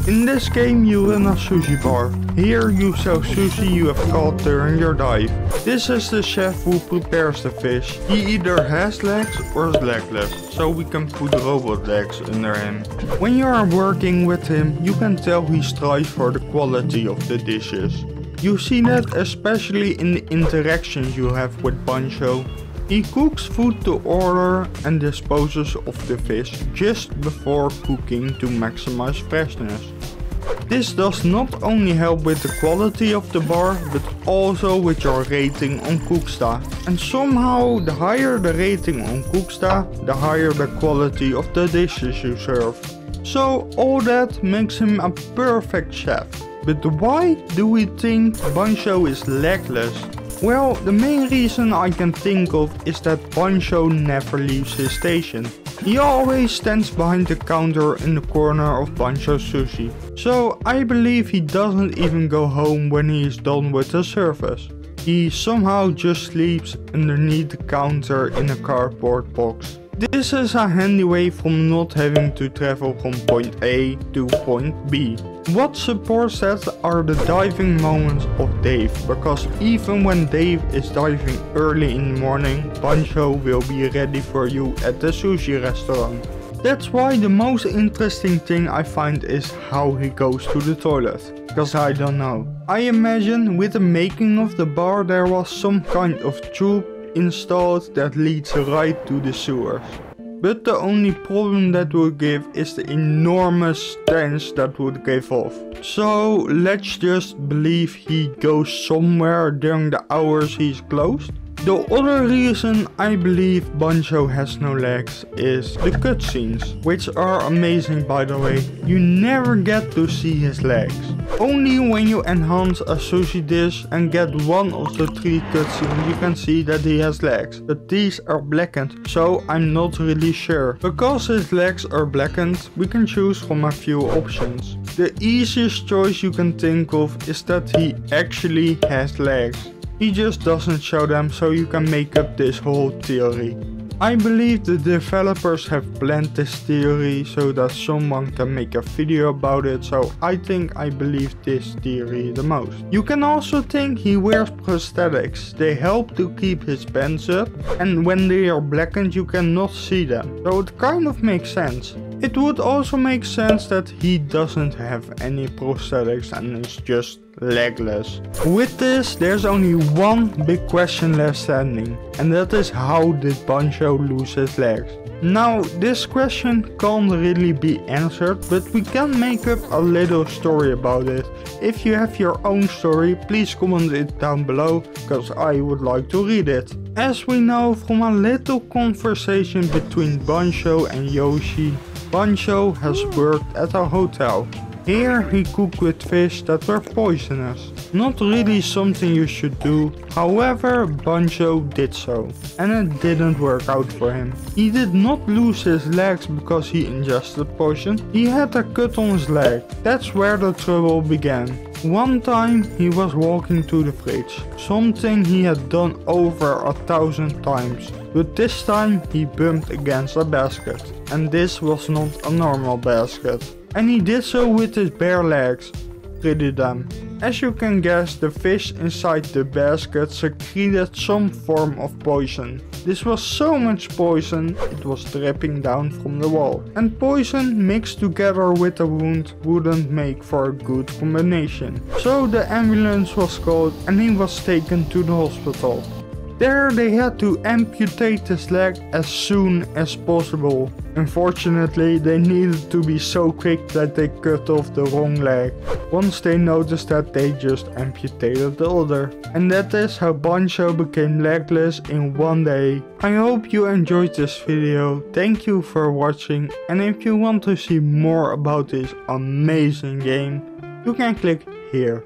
In this game you run a sushi bar. Here you sell sushi you have caught during your dive. This is the chef who prepares the fish. He either has legs or is legless, so we can put robot legs under him. When you are working with him, you can tell he strives for the quality of the dishes. You see that especially in the interactions you have with Bancho. He cooks food to order and disposes of the fish just before cooking to maximize freshness. This does not only help with the quality of the bar, but also with your rating on Cooksta. And somehow the higher the rating on Cooksta, the higher the quality of the dishes you serve. So all that makes him a perfect chef. But why do we think Bancho is legless? Well, the main reason I can think of is that Bancho never leaves his station. He always stands behind the counter in the corner of Bancho Sushi. So I believe he doesn't even go home when he is done with the service. He somehow just sleeps underneath the counter in a cardboard box. This is a handy way from not having to travel from point A to point B. What supports that are the diving moments of Dave, because even when Dave is diving early in the morning, Bancho will be ready for you at the sushi restaurant. That's why the most interesting thing I find is how he goes to the toilet, because I don't know. I imagine with the making of the bar there was some kind of tube installed that leads right to the sewers. But the only problem that would give is the enormous stench that would give off. So let's just believe he goes somewhere during the hours he's closed. The other reason I believe Bancho has no legs is the cutscenes, which are amazing by the way. You never get to see his legs. Only when you enhance a sushi dish and get one of the 3 cutscenes you can see that he has legs. But these are blackened, so I'm not really sure. Because his legs are blackened, we can choose from a few options. The easiest choice you can think of is that he actually has legs. He just doesn't show them, so you can make up this whole theory. I believe the developers have planned this theory so that someone can make a video about it, so I think I believe this theory the most. You can also think he wears prosthetics. They help to keep his pants up, and when they are blackened you cannot see them, so it kind of makes sense. It would also make sense that he doesn't have any prosthetics and is just legless. With this, there's only one big question left standing, and that is how did Bancho lose his legs? Now, this question can't really be answered, but we can make up a little story about it. If you have your own story, please comment it down below, because I would like to read it. As we know from a little conversation between Bancho and Yoshi, Bancho has worked at a hotel. Here he cooked with fish that were poisonous. Not really something you should do, however Bancho did so, and it didn't work out for him. He did not lose his legs because he ingested poison, he had a cut on his leg. That's where the trouble began. One time he was walking to the fridge, something he had done over 1,000 times. But this time he bumped against a basket, and this was not a normal basket. And he did so with his bare legs. Pretty dumb. As you can guess, the fish inside the basket secreted some form of poison. This was so much poison, it was dripping down from the wall. And poison mixed together with a wound wouldn't make for a good combination. So the ambulance was called and he was taken to the hospital. There they had to amputate his leg as soon as possible. Unfortunately, they needed to be so quick that they cut off the wrong leg. Once they noticed that, they just amputated the other. And that is how Bancho became legless in one day. I hope you enjoyed this video. Thank you for watching, and if you want to see more about this amazing game, you can click here.